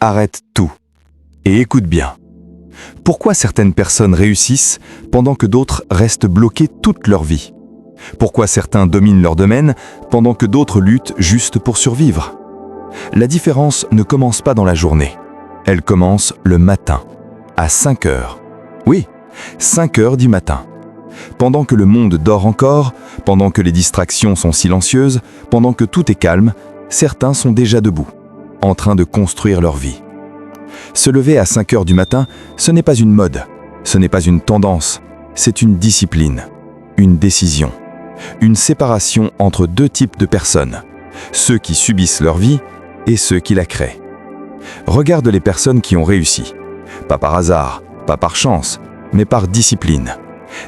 arrête tout et écoute bien. Pourquoi certaines personnes réussissent pendant que d'autres restent bloquées toute leur vie? Pourquoi certains dominent leur domaine pendant que d'autres luttent juste pour survivre? La différence ne commence pas dans la journée. Elle commence le matin, à 5 heures. Oui, 5 heures du matin. Pendant que le monde dort encore, pendant que les distractions sont silencieuses, pendant que tout est calme, certains sont déjà debout, en train de construire leur vie. Se lever à 5 heures du matin, ce n'est pas une mode, ce n'est pas une tendance, c'est une discipline, une décision, une séparation entre deux types de personnes, ceux qui subissent leur vie et ceux qui la créent. Regarde les personnes qui ont réussi, pas par hasard, pas par chance, mais par discipline.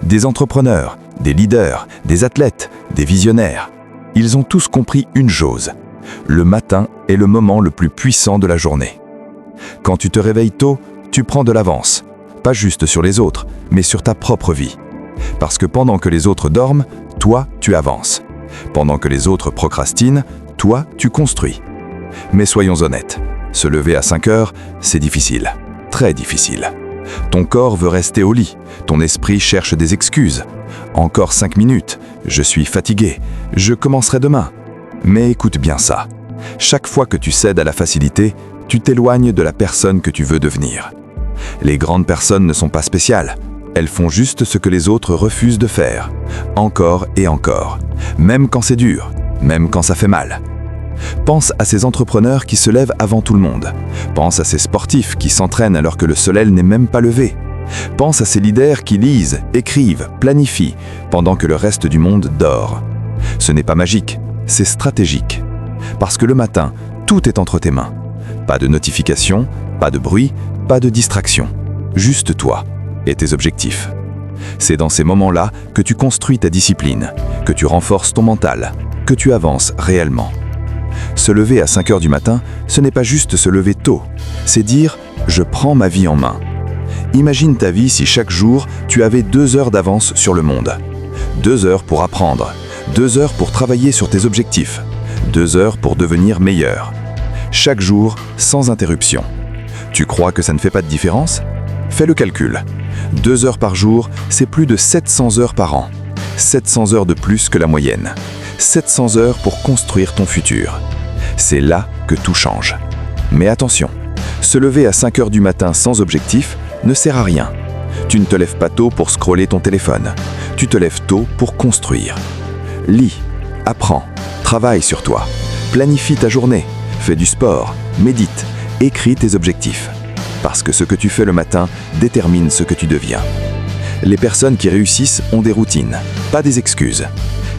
Des entrepreneurs, des leaders, des athlètes, des visionnaires. Ils ont tous compris une chose. Le matin est le moment le plus puissant de la journée. Quand tu te réveilles tôt, tu prends de l'avance. Pas juste sur les autres, mais sur ta propre vie. Parce que pendant que les autres dorment, toi, tu avances. Pendant que les autres procrastinent, toi, tu construis. Mais soyons honnêtes, se lever à 5 heures, c'est difficile. Très difficile. Ton corps veut rester au lit, ton esprit cherche des excuses. Encore 5 minutes, je suis fatigué, je commencerai demain. Mais écoute bien ça. Chaque fois que tu cèdes à la facilité, tu t'éloignes de la personne que tu veux devenir. Les grandes personnes ne sont pas spéciales. Elles font juste ce que les autres refusent de faire. Encore et encore. Même quand c'est dur, même quand ça fait mal. Pense à ces entrepreneurs qui se lèvent avant tout le monde. Pense à ces sportifs qui s'entraînent alors que le soleil n'est même pas levé. Pense à ces leaders qui lisent, écrivent, planifient, pendant que le reste du monde dort. Ce n'est pas magique, c'est stratégique. Parce que le matin, tout est entre tes mains. Pas de notification, pas de bruit, pas de distraction. Juste toi et tes objectifs. C'est dans ces moments-là que tu construis ta discipline, que tu renforces ton mental, que tu avances réellement. Se lever à 5 heures du matin, ce n'est pas juste se lever tôt, c'est dire « je prends ma vie en main ». Imagine ta vie si chaque jour, tu avais 2 heures d'avance sur le monde. 2 heures pour apprendre, 2 heures pour travailler sur tes objectifs, 2 heures pour devenir meilleur. Chaque jour, sans interruption. Tu crois que ça ne fait pas de différence? Fais le calcul. 2 heures par jour, c'est plus de 700 heures par an. 700 heures de plus que la moyenne. 700 heures pour construire ton futur. C'est là que tout change. Mais attention, se lever à 5 heures du matin sans objectif ne sert à rien. Tu ne te lèves pas tôt pour scroller ton téléphone. Tu te lèves tôt pour construire. Lis, apprends, travaille sur toi. Planifie ta journée, fais du sport, médite, écris tes objectifs. Parce que ce que tu fais le matin détermine ce que tu deviens. Les personnes qui réussissent ont des routines, pas des excuses.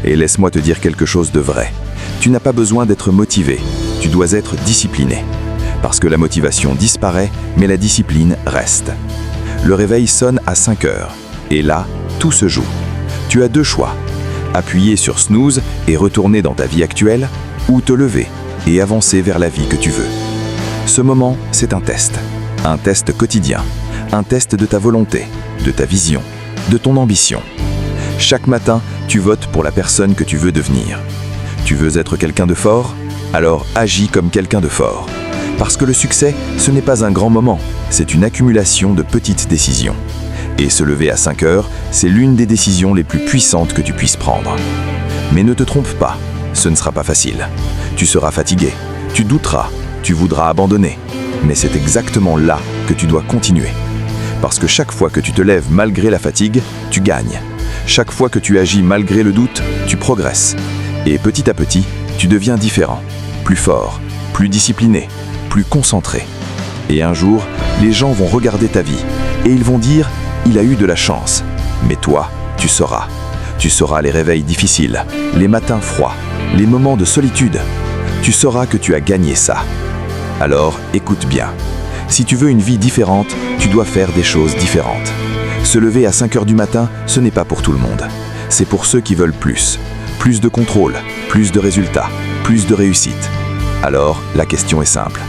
Et laisse-moi te dire quelque chose de vrai. Tu n'as pas besoin d'être motivé, tu dois être discipliné. Parce que la motivation disparaît, mais la discipline reste. Le réveil sonne à 5 heures. Et là, tout se joue. Tu as 2 choix. Appuyer sur snooze et retourner dans ta vie actuelle, ou te lever et avancer vers la vie que tu veux. Ce moment, c'est un test. Un test quotidien. Un test de ta volonté, de ta vision, de ton ambition. Chaque matin, tu votes pour la personne que tu veux devenir. Tu veux être quelqu'un de fort? Alors agis comme quelqu'un de fort. Parce que le succès, ce n'est pas un grand moment, c'est une accumulation de petites décisions. Et se lever à 5 heures, c'est l'une des décisions les plus puissantes que tu puisses prendre. Mais ne te trompe pas, ce ne sera pas facile. Tu seras fatigué, tu douteras, tu voudras abandonner. Mais c'est exactement là que tu dois continuer. Parce que chaque fois que tu te lèves malgré la fatigue, tu gagnes. Chaque fois que tu agis malgré le doute, tu progresses. Et petit à petit, tu deviens différent, plus fort, plus discipliné, plus concentré. Et un jour, les gens vont regarder ta vie et ils vont dire « il a eu de la chance ». Mais toi, tu sauras. Tu sauras les réveils difficiles, les matins froids, les moments de solitude. Tu sauras que tu as gagné ça. Alors, écoute bien. Si tu veux une vie différente, tu dois faire des choses différentes. Se lever à 5 heures du matin, ce n'est pas pour tout le monde. C'est pour ceux qui veulent plus. Plus de contrôle, plus de résultats, plus de réussite. Alors, la question est simple.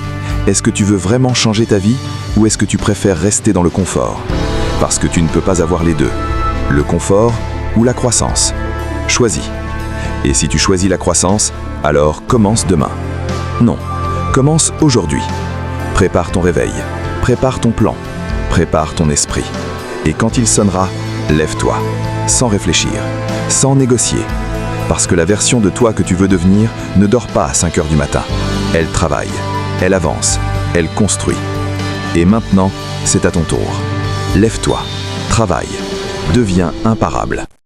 Est-ce que tu veux vraiment changer ta vie ou est-ce que tu préfères rester dans le confort? Parce que tu ne peux pas avoir les deux. Le confort ou la croissance. Choisis. Et si tu choisis la croissance, alors commence demain. Non, commence aujourd'hui. Prépare ton réveil, prépare ton plan, prépare ton esprit. Et quand il sonnera, lève-toi, sans réfléchir, sans négocier. Parce que la version de toi que tu veux devenir ne dort pas à 5 heures du matin. Elle travaille, elle avance, elle construit. Et maintenant, c'est à ton tour. Lève-toi, travaille, deviens imparable.